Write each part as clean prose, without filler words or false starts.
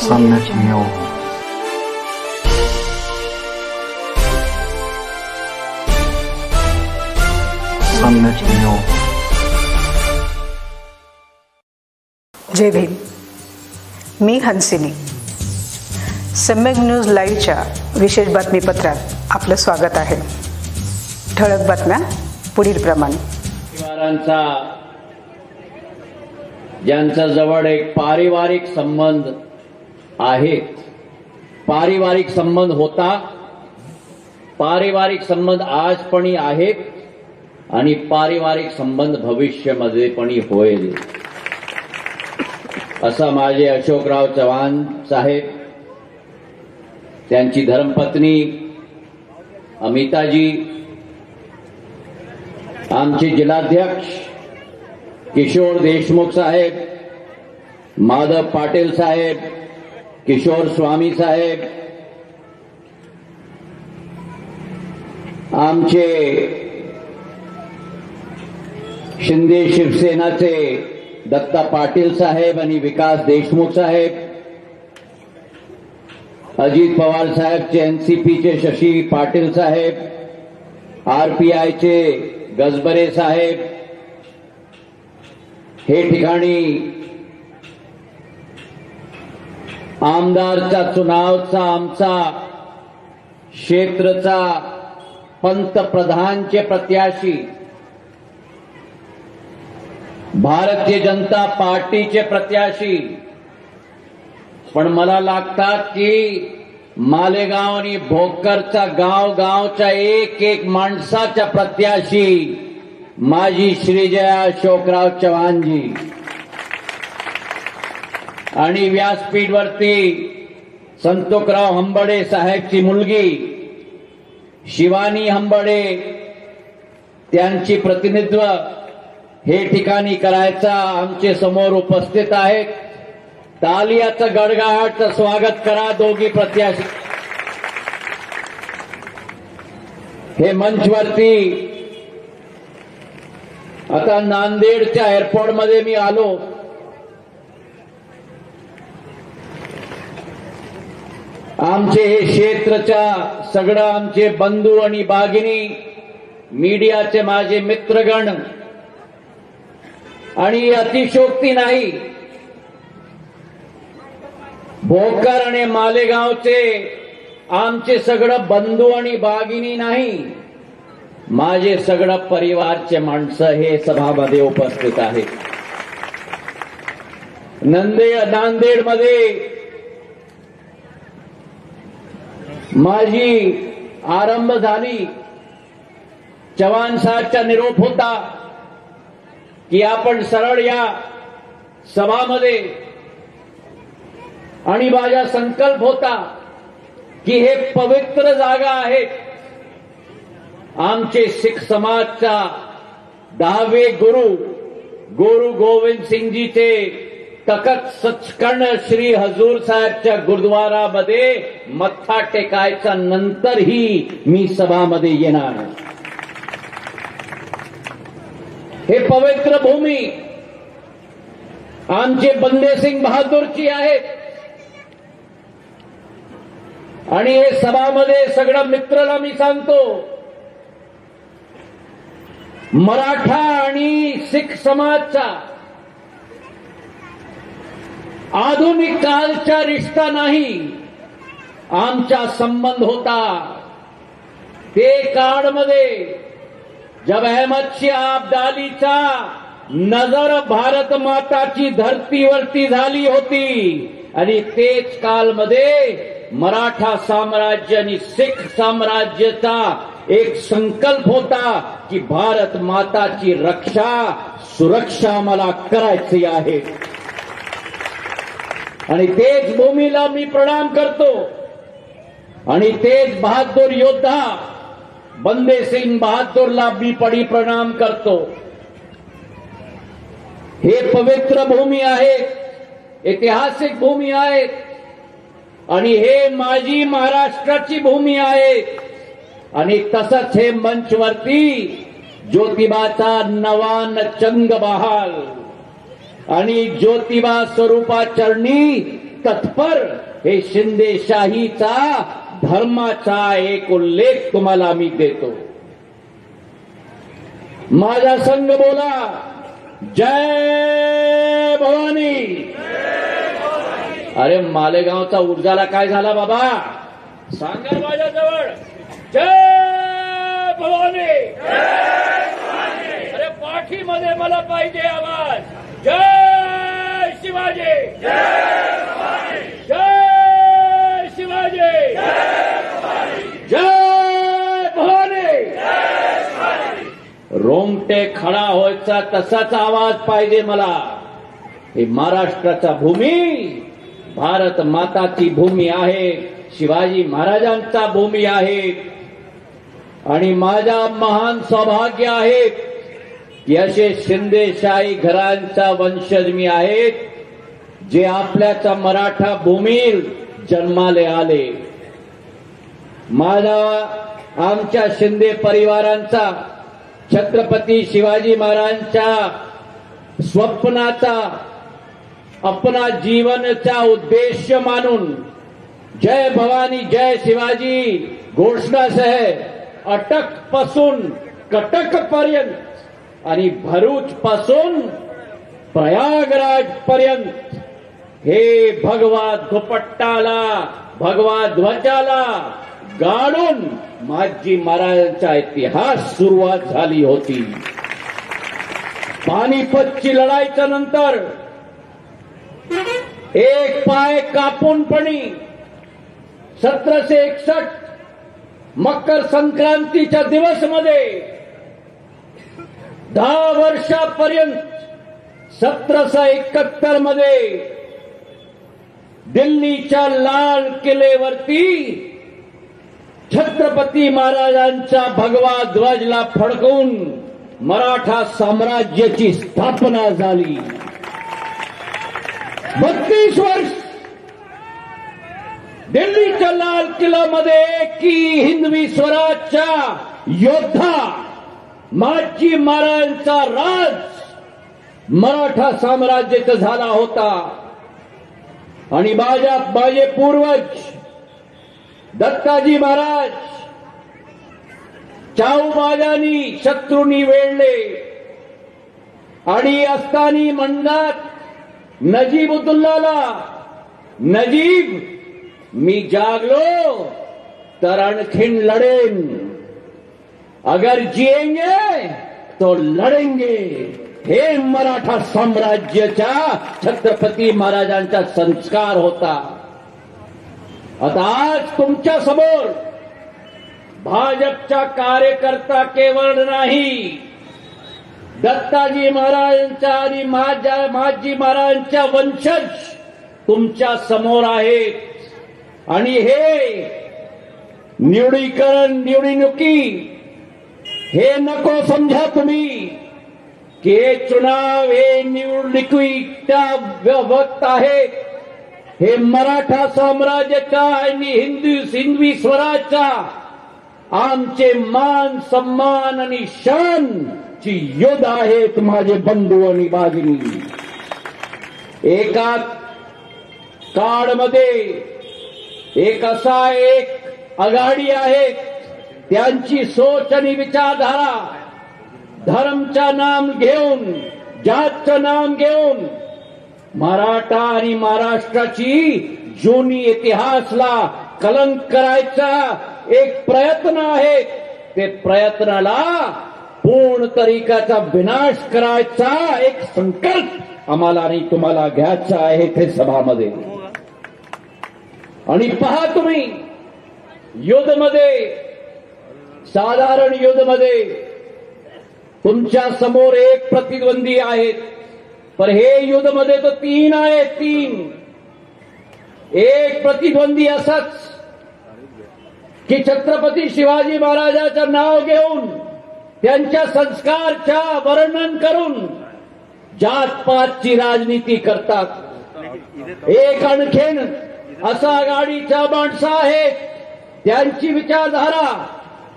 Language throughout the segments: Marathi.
Sannetinho. Sannetinho. जय भीम. मी हंसिनी. सम्यक न्यूज लाईव्हच्या विशेष बातमीपत्रात आपलं स्वागत आहे. ठळक बातम्या पुढील प्रमाणे. ज्यांचा जवळ एक पारिवारिक संबंध आहेत, पारिवारिक संबंध होता, पारिवारिक संबंध आज पण आहेत आणि पारिवारिक संबंध भविष्यामध्ये पण होईल, असा माझे अशोकराव चव्हाण साहेब, त्यांची धर्मपत्नी अमिताजी, आमचे जिल्हाध्यक्ष किशोर देशमुख साहेब, माधव पाटील साहेब, किशोर स्वामी साहेब, आमचे शिंदे शिवसेनाचे दत्ता पाटील साहेब आणि विकास देशमुख साहेब, अजित पवार साहेबचे एनसीपीचे शशी पाटील साहेब, आरपीआयचे गजबरे साहेब, हे ठिकाणी आमदारचा चुनावचा आमचा क्षेत्रचा पंतप्रधानचे प्रत्याशी, भारतीय जनता पार्टीचे प्रत्याशी, पण मला लागतात की मालेगाव आणि भोकरचा गावच्या एक एक माणसाच्या प्रत्याशी माझी श्रीजया अशोकराव चव्हाणजी, आणि व्यासपीठवरती संतोषराव हंबडे साहेबची मुलगी शिवानी हंबडे, त्यांची प्रतिनिधित्व हे ठिकाणी करायचा आमचे समोर उपस्थित आहेत. तालियाचं गडगडाटाचं स्वागत करा दोघी प्रत्याशी. हे मंचवरती आता नांदेडच्या एअरपोर्टमध्ये मी आलो. आमचे हे क्षेत्रच्या सगळं आमचे बंधू आणि भगिनी, मीडियाचे माझे मित्रगण, आणि अतिशोक्ती नाही, भोकर आणि मालेगावचे आमचे सगळं बंधू आणि भगिनी नाही, माझे सगळं परिवारचे माणसं हे सभामध्ये उपस्थित आहेत. नांदेडमध्ये माझी आरंभ झाली. चव्हाण साहेबचा निरोप होता की आपण सरळ या सभामध्ये, आणि माझा संकल्प होता की हे पवित्र जागा आहे. आमचे शीख समाजचा 10वे गुरु गोविंद सिंगजीचे तखत सचखंड श्री हजूर साहेबच्या गुरुद्वारामध्ये मत्था टेकायचा नंतरही मी सभामध्ये येणार. हे पवित्र भूमी आमचे बंदे सिंग बहादूरची आहे, आणि हे सभामध्ये सगळ्या मित्राला मी सांगतो, मराठा आणि शीख समाजचा आधुनिक कालचा रिश्ता नाही, आमचा संबंध होता. ते काळमध्ये जब अहमद शाह अब्दालीचा नजर भारत माताची धरतीवरती झाली होती, आणि तेच कालमध्ये मराठा साम्राज्य आणि शीख साम्राज्याचा एक संकल्प होता की भारत माताची सुरक्षा मला करायची आहे. आणि तेच भूमीला मी प्रणाम करतो, आणि तेच बहादूर योद्धा बंदे सिंग बहादूरला मी प्रणाम करतो. हे पवित्र भूमी आहे, ऐतिहासिक भूमी आहे, आणि हे माझी महाराष्ट्राची भूमी आहे. आणि तसंच हे मंचवरती ज्योतिबाचा नवान चंग बहाल आणि ज्योतिबा स्वरूपा चरणी तत्पर हे शिंदेशाहीचा धर्माचा एक उल्लेख तुम्हाला मी देतो. माझा संघ बोला, जय भवानी. अरे मालेगावचा ऊर्जाला काय झाला बाबा, सांगा माझ्याजवळ. जय भवानी. अरे पाठीमध्ये मला पाहिजे आवाज. जय शिवाजी. जय शिवाजी. जय भवानी. रोमटे खडा व्हायचा तसाच आवाज पाहिजे मला. ही महाराष्ट्राचा भूमी भारत माताची भूमी आहे, शिवाजी महाराजांचा भूमी आहे. आणि माझा महान सौभाग्य आहे की असे शिंदेशाही घरांचा वंशज मी आहे जे आपल्याच्या मराठा भूमीत जन्माले आले. आमच्या शिंदे परिवारांचा छत्रपती शिवाजी महाराजांच्या स्वप्नाचा अपना जीवनचा उद्देश मानून जय भवानी जय शिवाजी घोषणासह अटक पासून कटक पर्यंत आणि भरूच पासून प्रयागराज पर्यंत हे भगवा दुपट्टाला भगवा ध्वजाला गाडून माझी महाराजांचा इतिहास सुरुवात झाली होती. पानिपतची लढाईच्या नंतर एक पाय कापूनपणी 1761 मकर संक्रांतीच्या दिवसमध्ये 10 वर्षापर्यंत 1771 मध्ये दिल्लीच्या लाल किल्ल्यावरती छत्रपती महाराजांचा भगवा ध्वजला फडकवून मराठा साम्राज्याची स्थापना झाली. 32 वर्ष दिल्लीच्या लाल किल्ल्यामध्ये की हिंदवी स्वराजच्या योद्धा माझी महाराजांचा राज मराठा साम्राज्याचा झाला होता. आणि माझे पूर्वज दत्ताजी महाराज चाऊबाजांनी शत्रूंनी वेढले आणि असतानी म्हणतात नजीबुद्दौलाला, नजीब मी जागलो तर आणखीन लढेन, अगर जिएंगे तो लढेंगे. हे मराठा साम्राज्याच्या छत्रपती महाराजांचा संस्कार होता. आता आज तुमच्या समोर भाजपचा कार्यकर्ता केवळ नाही, दत्ताजी महाराजांच्या आणि माझी महाराजांच्या वंशज तुमच्या समोर आहेत. आणि हे निवडणुकी हे नको समजा तुम्ही की हे चुनाव हे निवडणुकीचा वक्त आहे. हे मराठा साम्राज्याचा आणि हिंदवी स्वराजचा आमचे मान सन्मान आणि शान ची युद्ध आहेत माझे बंधू आणि भगिनी. एका काळमध्ये एक आघाडी आहे, त्यांची सोच आणि विचारधारा धर्मचं नाम घेऊन जातचं नाम घेऊन मराठा आणि महाराष्ट्राची जुनी इतिहासला कलंक करायचा एक प्रयत्न आहे. ते प्रयत्नाला पूर्ण तरीकाचा विनाश करायचा एक संकल्प आम्हाला आणि तुम्हाला घ्यायचा आहे ते सभामध्ये. आणि पहा तुम्ही युद्धमध्ये साधारण युद्धमध्ये तुमच्या समोर एक प्रतिद्वंदी आहेत, पण हे युद्धमध्ये तर 3 आहेत. 3 एक प्रतिद्वंदी असाच की छत्रपती शिवाजी महाराजांचं नाव घेऊन त्यांच्या संस्कारच्या वर्णन करून जातपातची राजनीती करतात. एक आणखीन असा आघाडीच्या माणसं आहेत, त्यांची विचारधारा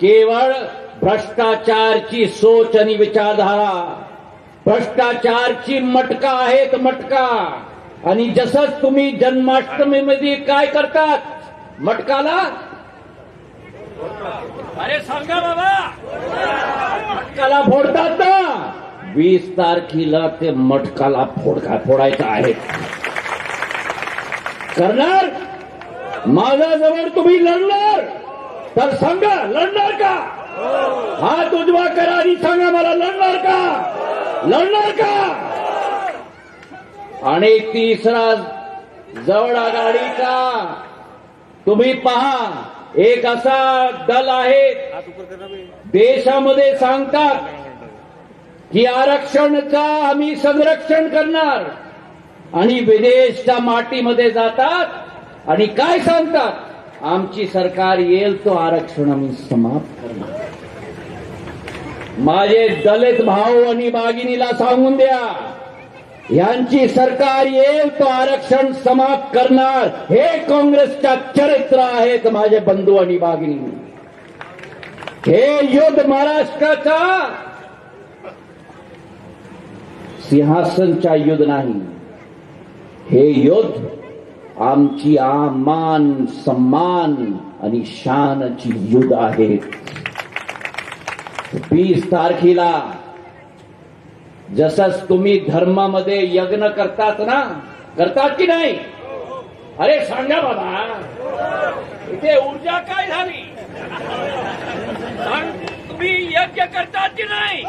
केवळ भ्रष्टाचारची सोच आणि विचारधारा, भ्रष्टाचारची मटका आहेत मटका. आणि जसंच तुम्ही जन्माष्टमीमध्ये काय करतात मटकाला, अरे सांगा बाबा, मटकाला फोडतात ना, 20 तारखेला ते मटकाला फोडायचं आहे. करणार माझ्याजवळ तुम्ही लढणार तर सांगा, लढणार का? हात उजवा करा आणि सांगा मला, लढणार का? लढणार का? आणि तिसरा जवळ आघाडीचा तुम्ही पहा, एक असा दल आहे देशामध्ये सांगतात की आरक्षणचा आम्ही संरक्षण करणार, आणि विदेशच्या मातीमध्ये जातात आणि काय सांगतात, आमची सरकार येईल तो आरक्षण आम्ही समाप्त करणार. माझे दलित भाऊ आणि भगिनीला सांगून द्या, यांची सरकार येईल तो आरक्षण समाप्त करणार. हे काँग्रेसच्या चरित्र आहेत माझे बंधू आणि भगिनी. हे युद्ध महाराष्ट्राचा सिंहासनच्या युद्ध नाही, हे युद्ध आमची मान सम्मान आणि शानची युद्ध आहे. 20 तारखेला जसंच तुम्ही धर्मामध्ये यज्ञ करतात ना, करतात की नाही? अरे सांगा बाबा, इथे ऊर्जा काय झाली? तुम्ही यज्ञ करतात की नाही?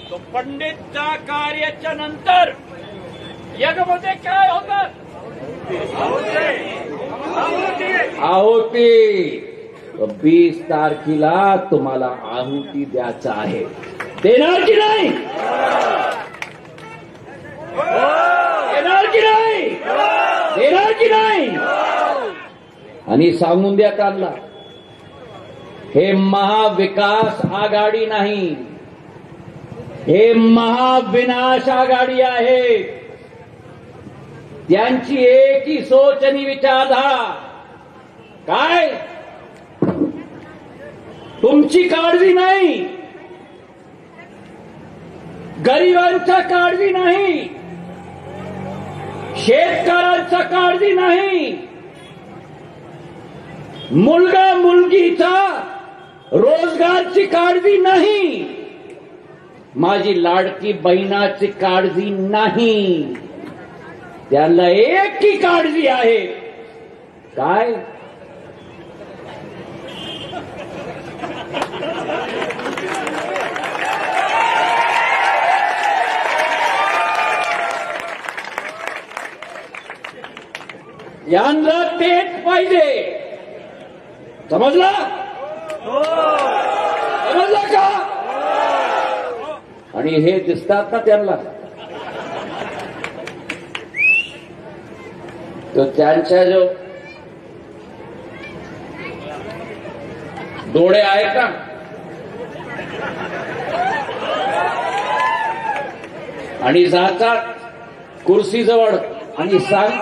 तो पंडितच्या कार्याच्या नंतर यज्ञमध्ये काय होतात? आहुती. 20 तारखेला तुम्हाला आहुती द्यायचं आहे. देणार की नाही? देणार की नाही? देणार की नाही? आणि सांगून द्या त्यांना, हे महाविकास आघाडी नाही, हे महाविनाश आघाडी आहे. त्यांची एक ही सोच आणि विचारधारा काय? तुमची काळजी नाही, गरिबांचा काळजी नाही, शेतकऱ्यांचा काळजी नाही, मुलगा मुलगीचा रोजगारची काळजी नाही, माझी लाडकी बहिणाची काळजी नाही. त्यांना एक ही काळजी आहे, काय? यांना तेच पाहिजे. समजला? समजला का? आणि हे दिसतात ना त्यांना, तो त्यांच्या जो डोळे आहेत ना, आणि जातात कुर्सीजवळ आणि सांग,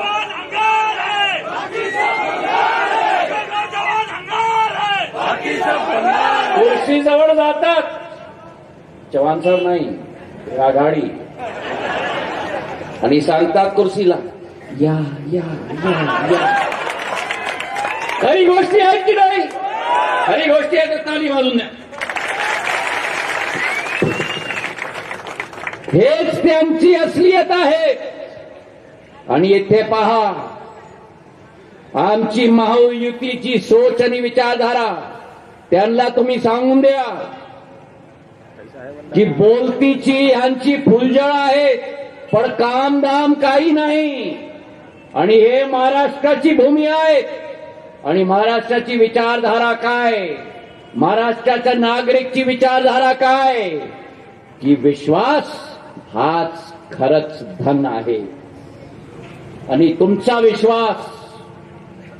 कुर्सीजवळ जातात, चव्हाण साहेब नाही आघाडी, आणि सांगतात कुर्सीला, या या या या. खरी गोष्टी आहेत की नाही? खरी गोष्टी आहेत, ताली वाजून द्या. हेच त्यांची असलियत आहे. आणि इथे पहा, आमची महायुतीची सोच आणि विचारधारा त्यांना तुम्ही सांगून द्या की बोलतीची यांची फुलझड आहे, पण कामधाम काही नाही. आणि हे महाराष्ट्राची भूमी आहे. आणि महाराष्ट्राची विचारधारा काय? महाराष्ट्राच्या नागरिकची विचारधारा काय? की विश्वास हाच खरंच धन आहे. आणि तुमचा विश्वास,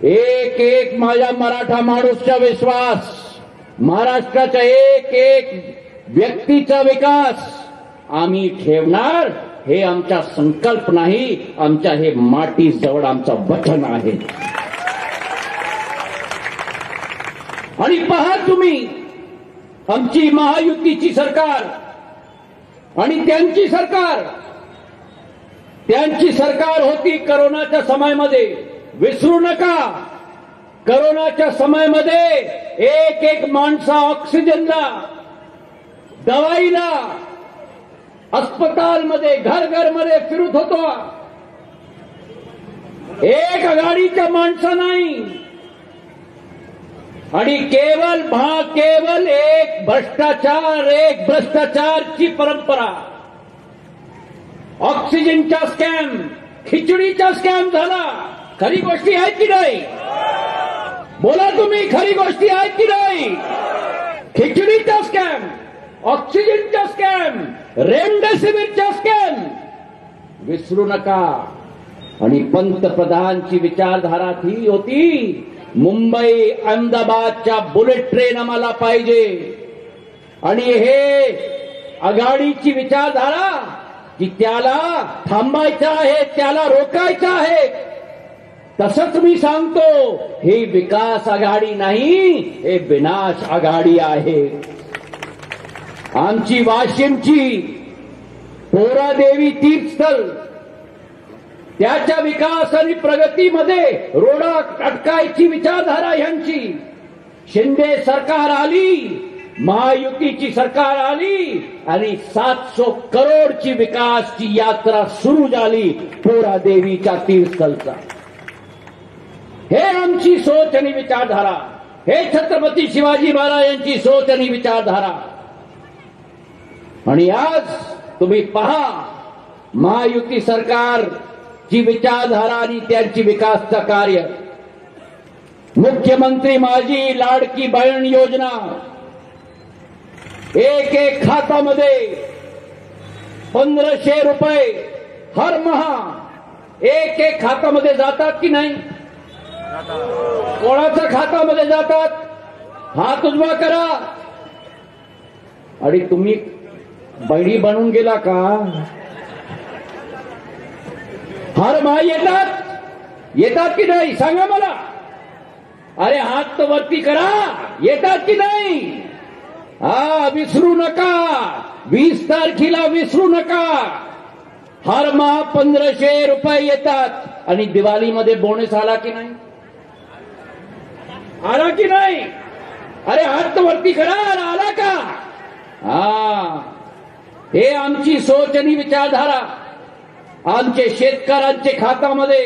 एक एक माझ्या मराठा माणूसचा विश्वास, महाराष्ट्राचा एक एक व्यक्तीचा विकास आम्ही ठेवणार. हे आमचा संकल्प नाही, आमच्या हे मातीजवळ आमचं वचन आहे. आणि पहा तुम्ही, आमची महायुतीची सरकार आणि त्यांची सरकार त्यांची सरकार होती करोनाच्या समयामध्ये. विसरू नका, करोनाच्या समयामध्ये एक एक माणसा ऑक्सिजनला, दवाईला, अस्पतालमध्ये, घर घर मध्ये फिरत होतो. एक आघाडीच्या माणसा नाही. आणि केवळ एक भ्रष्टाचारची परंपरा. ऑक्सिजनचा स्कॅम, खिचडीचा स्कॅम झाला. खरी गोष्टी आहेत की नाही? बोला तुम्ही, खरी गोष्टी आहेत की नाही? खिचडीचा स्कॅम, ऑक्सिजनचा स्कॅम, रेमडेसिवीरचा स्कॅम विसरू नका. आणि पंतप्रधानची विचारधारा ती होती, मुंबई अहमदाबादच्या बुलेट ट्रेन आम्हाला पाहिजे. आणि हे आघाडीची विचारधारा की त्याला थांबायचं आहे, त्याला रोकायचं आहे. तसंच मी सांगतो, ही विकास आघाडी नाही, हे विनाश आघाडी आहे. आमची वाशिमची पोरादेवी तीर्थस्थळ, त्याच्या विकास आणि प्रगतीमध्ये रोडा अटकायची विचारधारा यांची. शिंदे सरकार आली, महायुतीची सरकार आली आणि 700 करोडची विकासची यात्रा सुरू झाली पोरादेवीच्या तीर्थस्थळचा. हे आमची सोच आणि विचारधारा, हे छत्रपती शिवाजी महाराजांची सोच आणि विचारधारा. आणि आज तुम्ही पहा, महायुती सरकारची विचारधारा आणि त्यांची विकासचं कार्य. मुख्यमंत्री माझी लाडकी बहीण योजना, एक एक खात्यामध्ये 1500 रुपये हर महा एक एक खात्यामध्ये जातात की नाही? कोणाच्या खात्यामध्ये जातात? हात उजवा करा. आणि तुम्ही बहिणी बनून गेला का? हर महा येतात की नाही? सांगा मला. अरे हात तर वरती करा, येतात की नाही? हा, विसरू नका, 20 तारखेला विसरू नका. हर महा 1500 रुपये येतात. आणि दिवाळीमध्ये बोनस आला की नाही? आला की नाही? अरे हात तर वरती करा, आला का? हा, हे आमची सोच आणि विचारधारा. आमचे शेतकऱ्यांचे खात्यामध्ये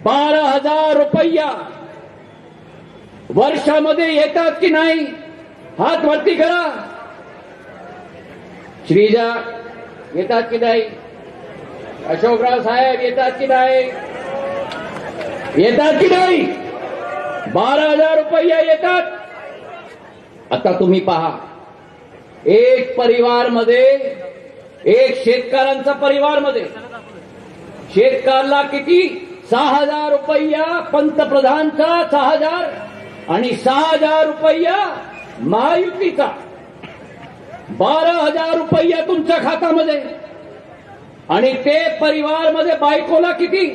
12,000 रुपया वर्षामध्ये येतात की नाही? हात वरती करा. श्रीजा येतात की नाही? अशोकराव साहेब येतात की नाही? येतात की नाही? 12,000 रुपया येतात. आता तुम्ही पहा, एक परिवारमध्ये, एक शेतकऱ्यांचा परिवारमध्ये शेतकऱ्याला किती? 6,000 रुपया पंतप्रधानचा 6,000 आणि 6,000 रुपया महायुतीचा. 12,000 रुपया तुमच्या खात्यामध्ये. आणि ते परिवारमध्ये बायकोला किती?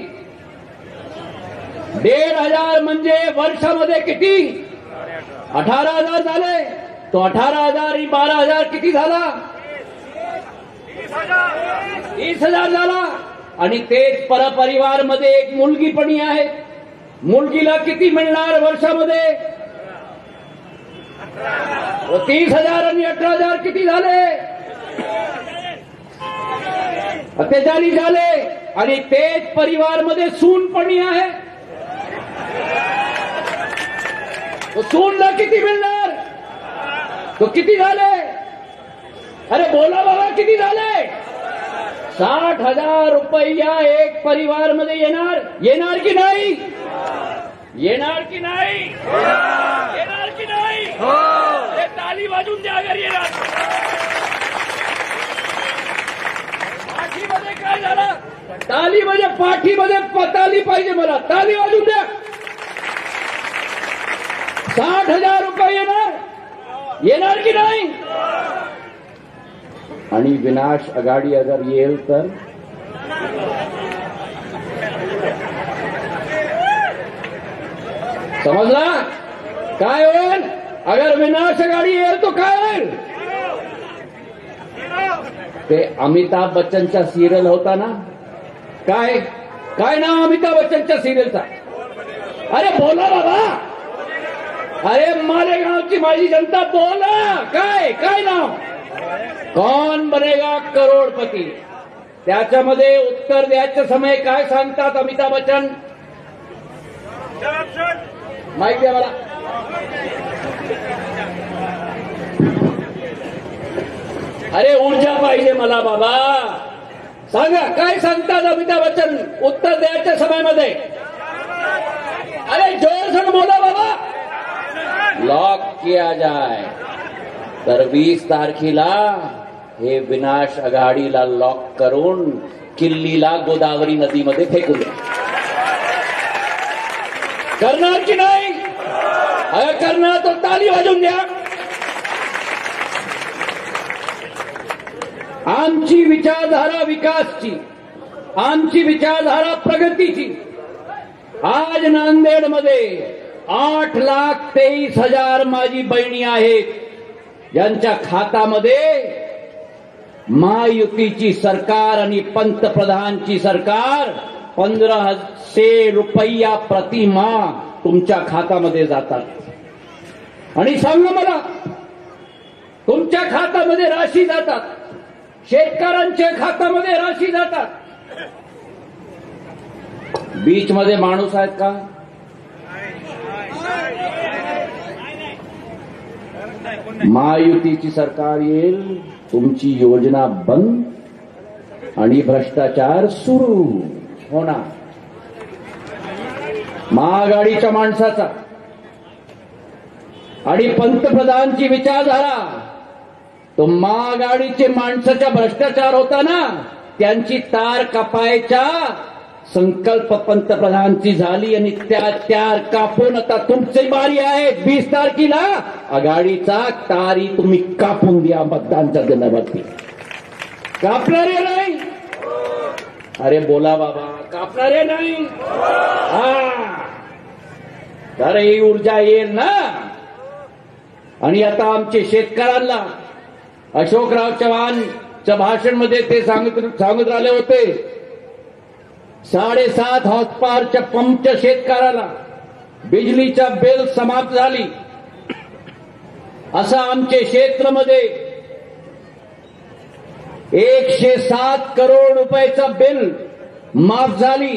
1,500 म्हणजे वर्षामध्ये किती? 18,000 झाले. तो 18,000 आणि 12,000 किती झाला? 30,000 झाला. आणि तेच परपरिवारमध्ये एक मुलगी पण आहे. मुलगीला किती मिळणार वर्षामध्ये? 30,000 आणि 18,000 किती झाले? 48 झाले. आणि तेच परिवारमध्ये सून पण आहे. सूनला किती मिळणार? तो किती झाले? अरे बोला बाबा, किती झाले? 60,000 रुपया एक परिवारमध्ये येणार. येणार की नाही? येणार की नाही? येणार की नाही? हे ताली वाजून द्या अगर येणार. पाठीमध्ये काय झालं? तालीमध्ये, पाठीमध्ये ताली पाहिजे मला. ताली वाजून द्या. 60,000 रुपये येणार. येणार की नाही? आणि विनाश आघाडी अगर येईल तर समजला? काय होईल? अगर विनाश आघाडी येईल तो काय होईल? ते अमिताभ बच्चनचा सिरियल होता ना, काय काय नाव अमिताभ बच्चनच्या सिरियलचा? अरे बोला बाबा, अरे मालेगावची माझी जनता बोला, काय काय नाव? कौन बनेगा करोडपती? त्याच्यामध्ये उत्तर द्यायच्या समय काय सांगतात अमिताभ बच्चन? माहिती आहे मला. अरे ऊर्जा पाहिजे मला बाबा, सांगा काय सांगतात अमिताभ बच्चन उत्तर द्यायच्या समयामध्ये? अरे जोर से बोला बाबा. लॉक किया जाए. तर 20 तारखेला हे विनाश आघाडीला लॉक करून किल्लीला गोदावरी नदीमध्ये फेकून द्या. करणार की नाही? अगर करणार तर ताली वाजवून द्या. आमची विचारधारा विकासची, आमची विचारधारा प्रगतीची. आज नांदेडमध्ये 8,23,000 माझी बहिणी आहेत, ज्यांच्या खात्यामध्ये महायुतीची सरकार आणि पंतप्रधानची सरकार 1,500 रुपया प्रतिमाह तुमच्या खात्यामध्ये जातात. आणि सांगा मला, तुमच्या खात्यामध्ये राशी जातात, शेतकऱ्यांच्या खात्यामध्ये राशी जातात. बीच मध्ये माणूस आहेत का? महायुतीची सरकार येईल, तुमची योजना बंद आणि भ्रष्टाचार सुरू होणार. महाआघाडीच्या माणसाचा आणि पंतप्रधानची विचारधारा, तो महाआघाडीचे माणसाचा भ्रष्टाचार होता ना, त्यांची तार कापायचा संकल्प पंतप्रधानची झाली आणि त्या तार कापून आता तुमची बारी आहे. 20 तारखेला आघाडीचा तारी तुम्ही कापून द्या मतदानच्या दिनावरती. कापणारे नाही? अरे बोला बाबा, कापणारे नाही? हा, तर ही ऊर्जा येईल ना. आणि आता आमचे शेतकऱ्यांना अशोकराव चव्हाणच्या भाषणमध्ये ते सांगत राहिले होते, 7.5 हॉर्सपावरच्या पंपच्या शेतकऱ्याला बिजलीच्या बिल समाप्त झाली. असं आमचे क्षेत्रामध्ये 107 करोड रुपयाचं बिल माफ झाली.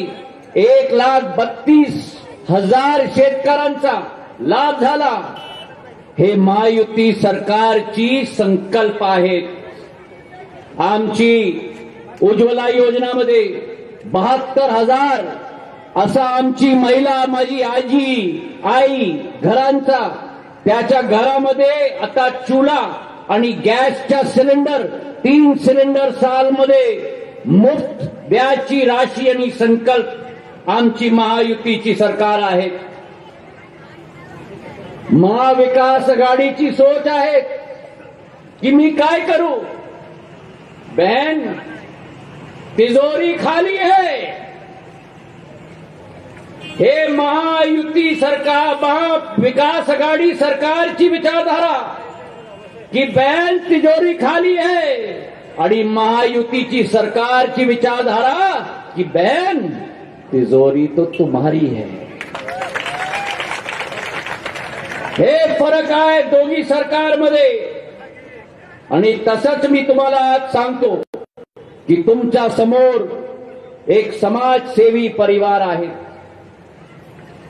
1,32,000 शेतकऱ्यांचा लाभ झाला. हे महायुती सरकारची संकल्प आहेत. आमची उज्ज्वला योजनामध्ये 72,000 असा आमची महिला, माझी आजी, आई घरांचा, त्याच्या घरामध्ये आता चुला आणि गॅसच्या सिलेंडर 3 सिलेंडर सालमध्ये मुफ्त द्यायची राशी आणि संकल्प आमची महायुतीची सरकार आहे. महाविकास आघाडीची सोच आहे की मी काय करू, बहन तिजोरी खाली है. हे महायुती सरकार, महाविकास आघाडी सरकारची विचारधारा की बहन तिजोरी खाली है, आणि महायुतीची सरकारची विचारधारा की बहन तिजोरी तो तुम्हारी है. हे फरक आहे दोन्ही सरकारमध्ये. आणि तसंच मी तुम्हाला आज सांगतो की तुमच्या समोर एक समाजसेवी परिवार आहे.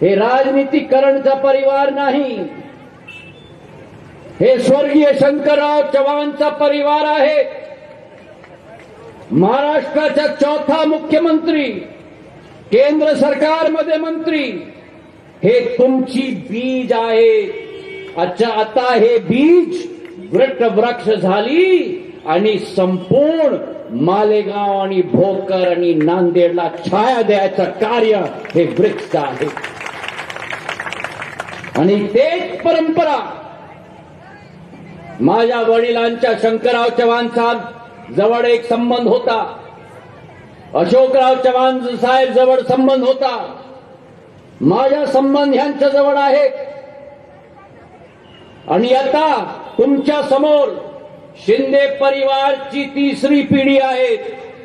हे राजनीतिकरणचा परिवार नाही, हे स्वर्गीय शंकरराव चव्हाणचा परिवार आहे. महाराष्ट्राचा 4था मुख्यमंत्री, केंद्र सरकारमध्ये मंत्री, हे तुमची बीज आहे. अच्छा, आता हे बीज वृक्ष झाली आणि संपूर्ण मालेगाव आणि भोकर आणि नांदेडला छाया द्यायचं कार्य हे वृक्ष आहे. आणि तेच परंपरा माझ्या वडिलांच्या शंकरराव चव्हाण साहेब जवळ एक संबंध होता, अशोकराव चव्हाण साहेब जवळ संबंध होता, माझा संबंध यांच्या जवळ आहे. आणि आता तुमच्या समोर शिंदे परिवारची 3री पिढी आहे.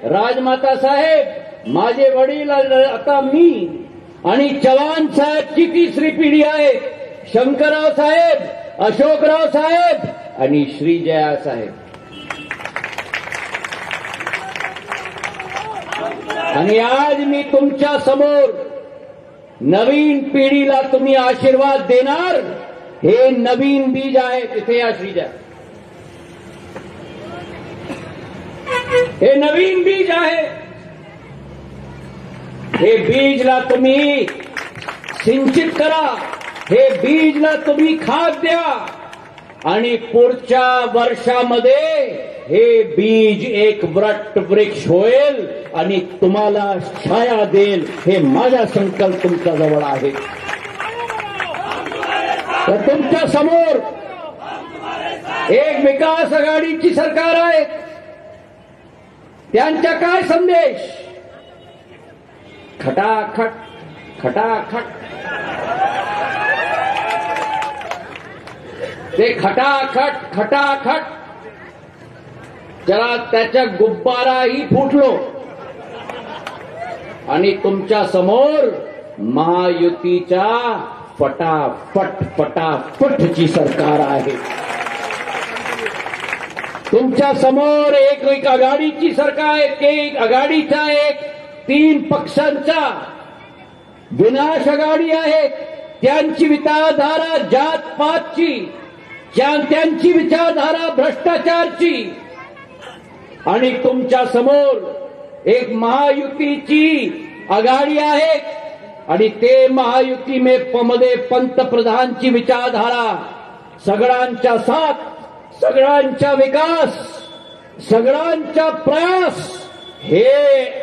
राजमाता साहेब, माझे वडील, आता मी आणि चव्हाण साहेबची तिसरी पिढी आहे. शंकरराव साहेब, अशोकराव साहेब आणि श्रीजया साहेब. आणि आज मी तुमच्या समोर नवीन पिढीला तुम्ही आशीर्वाद देणार, हे नवीन बीज आहे. तिथे या श्रीजया, हे नवीन बीज आहे. हे बीजला तुम्ही सिंचित करा, हे बीजला तुम्ही खाद द्या आणि पुढच्या वर्षामध्ये हे बीज एक वृक्ष होईल आणि तुम्हाला छाया देईल. हे माझा संकल्प तुमच्या जवळ आहे. तर तुमच्या समोर एक विकास आघाडीची सरकार आहे. त्यांचा काय संदेश? खटाखट खटाखट. ते खटाखट खटाखट जरा त्याच्या गुब्बाराही फुटलो आणि तुमच्या समोर महायुतीच्या फटाफट फटाफटची सरकार आहे. तुमच्या समोर एक आघाडीची सरकार आहे. एक आघाडीचा एक 3 पक्षांचा विनाश आघाडी आहे. त्यांची विचारधारा जातपातची, त्यांची विचारधारा भ्रष्टाचारची. आणि तुमच्या समोर एक महायुतीची आघाडी आहे आणि ते महायुती मध्ये पंतप्रधानची विचारधारा, सगळ्यांचा साथ, सगळ्यांचा विकास, सगळ्यांचा प्रयास, हे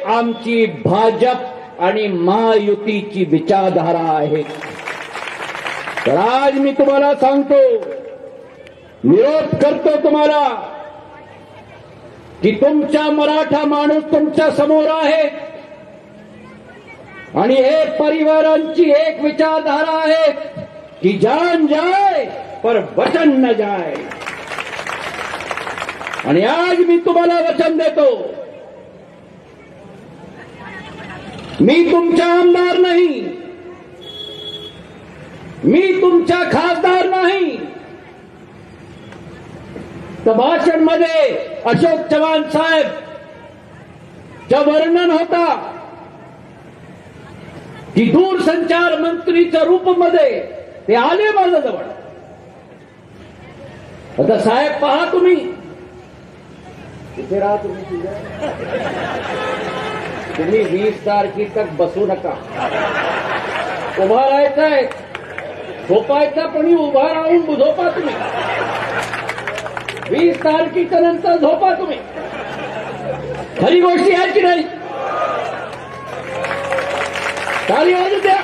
आमची भाजप आणि महायुतीची विचारधारा आहे. तर आज मी तुम्हाला सांगतो, निरोप करतो तुम्हाला की तुमचा मराठा माणूस तुमच्या समोर आहे आणि हे परिवारांची एक विचारधारा आहे की जान जाए पर वचन न जाए. आणि आज मी तुम्हाला वचन देतो, मी तुमचा आमदार नाही, मी तुमचा खासदार नाही. तर भाषणमध्ये अशोक चव्हाण साहेब चं वर्णन होता की दूरसंचार मंत्रीच्या रूपमध्ये ते आले माझ्याजवळ. आता साहेब पहा, तुम्ही इथे राहा, तुम्ही 20 तारखे तक बसू नका. उभा राहायचंय, झोपायचा पण उभा राहून झोपा तुम्ही. 20 तारखेच्या नंतर झोपा तुम्ही. खरी गोष्टी आहे की नाही? ताली वाजू द्या.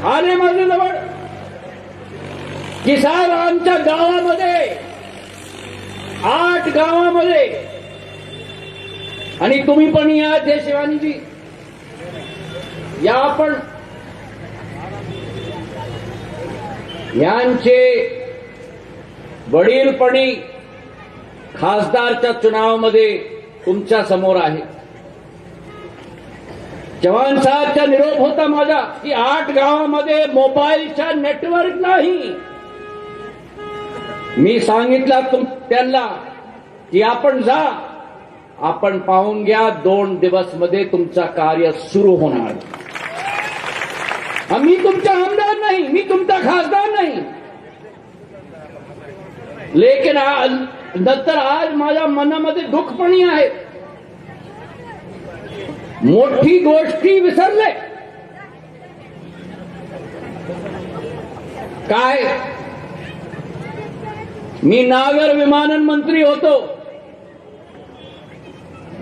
आले माझ्या जवळ की साहेब आमच्या गावामध्ये 8 गावामध्ये, आणि तुम्ही पण या ते शिवानीजी या, आपण यांचे वडीलपणी खासदारच्या चुनावामध्ये तुमच्या समोर आहे. चव्हाण साहेबचा निरोप होता माझा की 8 गावामध्ये मोबाईलचा नेटवर्क नाही. मी सांगितलं त्यांना की आपण जा, आपण पाहून घ्या, 2 दिवसमध्ये तुमचं कार्य सुरू होणार. मी तुमचा आमदार नाही, मी तुमचा खासदार नाही. लेकिन नंतर आज माझ्या मनामध्ये दुःखपणी आहे. मोठी गोष्टी विसरले. काय, मी नागर विमानन मंत्री होतो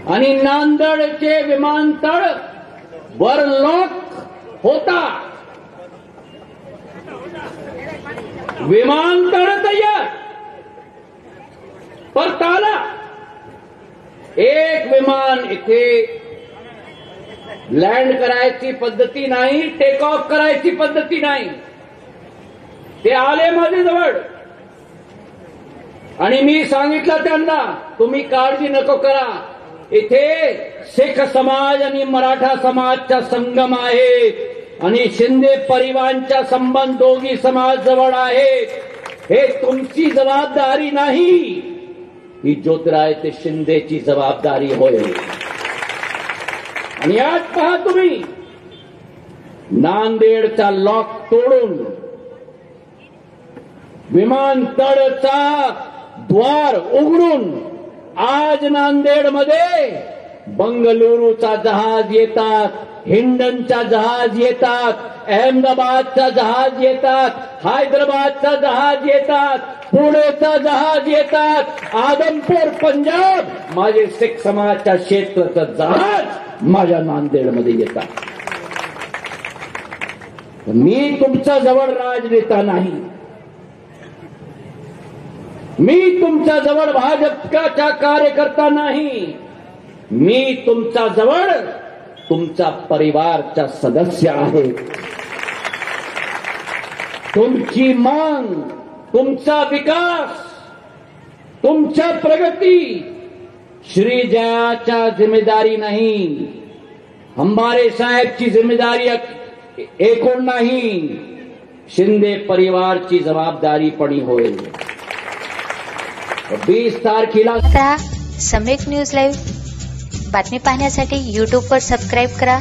आणि नांदेडचे विमानतळ वरलॉक होता. विमानतळ तयार, पर ताला. एक विमान इथे लँड करायची पद्धती नाही, टेक ऑफ करायची पद्धती नाही. ते आले माझ्याजवळ आणि मी सांगितलं त्यांना, तुम्ही काळजी नको करा, इथे शीख समाज आणि मराठा समाजचा संगम आहे आणि शिंदे परिवारांचा संबंध दोघी समाज जवळ आहेत. हे तुमची जबाबदारी नाही, ही ज्योतिरादित्य शिंदेची जबाबदारी होय. आणि आज पहा तुम्ही, नांदेडचा लॉक तोडून विमानतळाचा द्वार उघडून आज नांदेडमध्ये बंगळुरूचा जहाज येतात, हिंडनचा जहाज येतात, अहमदाबादचा जहाज येतात, हैदराबादचा जहाज येतात, पुणेचा जहाज येतात, आदमपूर पंजाब माझे शीख समाजच्या क्षेत्राचं जहाज माझ्या नांदेडमध्ये येतात. मी तुमच्या जवळ राजनेता नाही, मी तुमच्या जवळ भाजपचा कार्यकर्ता नाही, मी तुमच्या जवळ तुमचा परिवारचा सदस्य आहे. तुमची मांग, तुमचा विकास, तुमच्या प्रगती श्री जयाच्या जिम्मेदारी नाही, हमारे साहेबची जिम्मेदारी एकूण नाही, शिंदे परिवारची जबाबदारी पण होईल. 20 तारखेला सम्यक न्यूज लाईव्ह बातमी पाहण्यासाठी YouTube वर सबस्क्राईब करा.